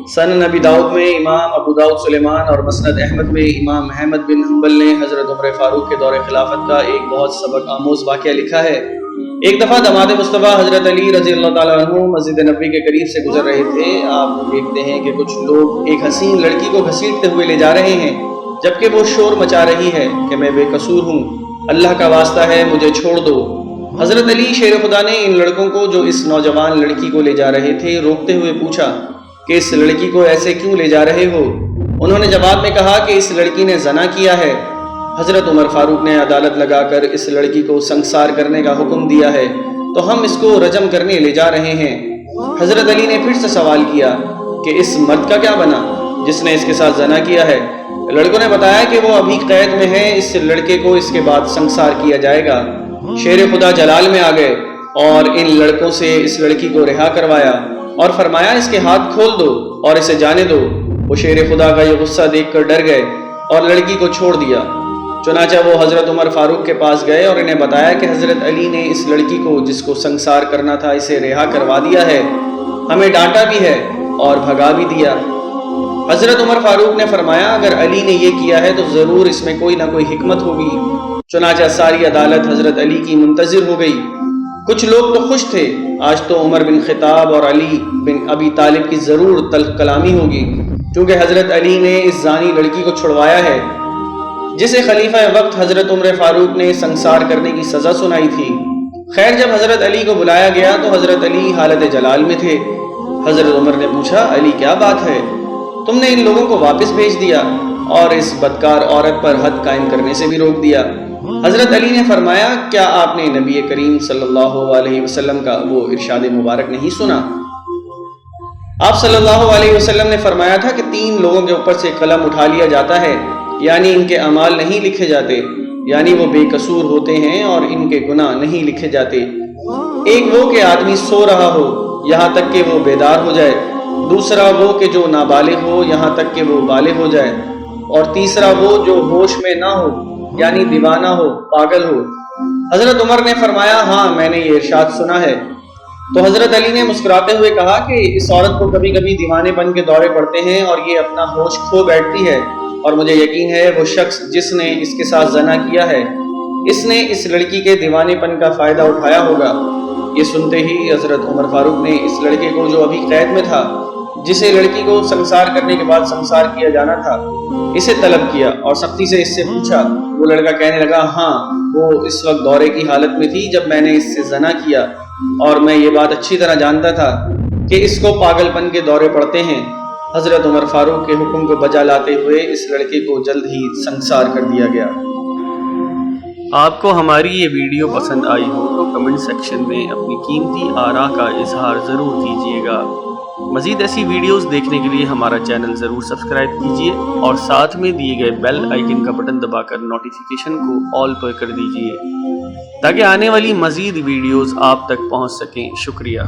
سنن نبی داؤد میں امام ابو داؤد سلیمان اور مسند احمد میں امام احمد بن حنبل نے حضرت عمر فاروق کے دور خلافت کا ایک بہت سبق آموز واقعہ لکھا ہے۔ ایک دفعہ داماد مصطفیٰ حضرت علی رضی اللہ تعالیٰ عنہ مسجد نبوی کے قریب سے گزر رہے تھے۔ آپ دیکھتے ہیں کہ کچھ لوگ ایک حسین لڑکی کو گھسیٹتے ہوئے لے جا رہے ہیں، جبکہ وہ شور مچا رہی ہے کہ میں بے قصور ہوں، اللہ کا واسطہ ہے مجھے چھوڑ دو۔ حضرت علی شیر خدا نے ان لڑکوں کو جو اس نوجوان لڑکی کو لے جا رہے تھے روکتے ہوئے پوچھا کہ اس لڑکی کو ایسے کیوں لے جا رہے ہو؟ انہوں نے جواب میں کہا کہ اس لڑکی نے زنا کیا ہے۔ حضرت عمر فاروق نے عدالت لگا کر اس لڑکی کو سنسار کرنے کا حکم دیا ہے، تو ہم اس کو رجم کرنے لے جا رہے ہیں۔ حضرت علی نے پھر سے سوال کیا کہ اس مرد کا کیا بنا جس نے اس کے ساتھ زنا کیا ہے؟ لڑکوں نے بتایا کہ وہ ابھی قید میں ہے، اس لڑکے کو اس کے بعد سنسار کیا جائے گا۔ شیر خدا جلال میں آ گئے اور ان لڑکوں سے اس لڑکی کو رہا کروایا اور فرمایا اس کے ہاتھ کھول دو اور اسے جانے دو۔ وہ شیر خدا کا یہ غصہ دیکھ کر ڈر گئے اور لڑکی کو چھوڑ دیا۔ چنانچہ وہ حضرت عمر فاروق کے پاس گئے اور انہیں بتایا کہ حضرت علی نے اس لڑکی کو جس کو سنسار کرنا تھا اسے رہا کروا دیا ہے، ہمیں ڈانٹا بھی ہے اور بھگا بھی دیا۔ حضرت عمر فاروق نے فرمایا اگر علی نے یہ کیا ہے تو ضرور اس میں کوئی نہ کوئی حکمت ہوگی۔ چنانچہ ساری عدالت حضرت علی کی منتظر ہو گئی۔ کچھ لوگ تو خوش تھے، آج تو عمر بن خطاب اور علی بن ابی طالب کی ضرور تلخ کلامی ہوگی، کیونکہ حضرت علی نے اس زانی لڑکی کو چھڑوایا ہے جسے خلیفہ وقت حضرت عمر فاروق نے سنسار کرنے کی سزا سنائی تھی۔ خیر جب حضرت علی کو بلایا گیا تو حضرت علی حالت جلال میں تھے۔ حضرت عمر نے پوچھا علی کیا بات ہے؟ تم نے ان لوگوں کو واپس بھیج دیا اور اس بدکار عورت پر حد قائم کرنے سے بھی روک دیا۔ حضرت علی نے فرمایا کیا آپ نے نبی کریم صلی اللہ علیہ وسلم کا وہ ارشاد مبارک نہیں سنا؟ آپ صلی اللہ علیہ وسلم نے فرمایا تھا کہ 3 لوگوں کے اوپر سے قلم اٹھا لیا جاتا ہے، یعنی ان کے اعمال نہیں لکھے جاتے، یعنی وہ بے قصور ہوتے ہیں اور ان کے گناہ نہیں لکھے جاتے۔ ایک وہ کہ آدمی سو رہا ہو یہاں تک کہ وہ بیدار ہو جائے، دوسرا وہ کہ جو نابالغ ہو یہاں تک کہ وہ بالغ ہو جائے، اور تیسرا وہ جو ہوش میں نہ ہو یعنی دیوانہ ہو، پاگل ہو۔ حضرت عمر نے فرمایا ہاں میں نے یہ ارشاد سنا ہے۔ تو حضرت علی نے مسکراتے ہوئے کہا کہ اس عورت کو کبھی کبھی دیوانے پن کے دورے پڑتے ہیں اور یہ اپنا ہوش کھو بیٹھتی ہے، اور مجھے یقین ہے وہ شخص جس نے اس کے ساتھ زنا کیا ہے اس نے اس لڑکی کے دیوانے پن کا فائدہ اٹھایا ہوگا۔ یہ سنتے ہی حضرت عمر فاروق نے اس لڑکے کو جو ابھی قید میں تھا، جسے لڑکی کو سنسار کرنے کے بعد سنسار کیا جانا تھا، اسے طلب کیا اور سختی سے اس سے پوچھا۔ وہ لڑکا کہنے لگا ہاں وہ اس وقت دورے کی حالت میں تھی جب میں نے اس سے زنا کیا، اور میں یہ بات اچھی طرح جانتا تھا کہ اس کو پاگل پن کے دورے پڑتے ہیں۔ حضرت عمر فاروق کے حکم کو بجا لاتے ہوئے اس لڑکے کو جلد ہی سنسار کر دیا گیا۔ آپ کو ہماری یہ ویڈیو پسند آئی ہو تو کمنٹ سیکشن میں اپنی قیمتی آراء کا اظہار ضرور کیجیے گا۔ مزید ایسی ویڈیوز دیکھنے کے لیے ہمارا چینل ضرور سبسکرائب کیجیے اور ساتھ میں دیے گئے بیل آئیکن کا بٹن دبا کر نوٹیفیکیشن کو آل پر کر دیجیے تاکہ آنے والی مزید ویڈیوز آپ تک پہنچ سکیں۔ شکریہ۔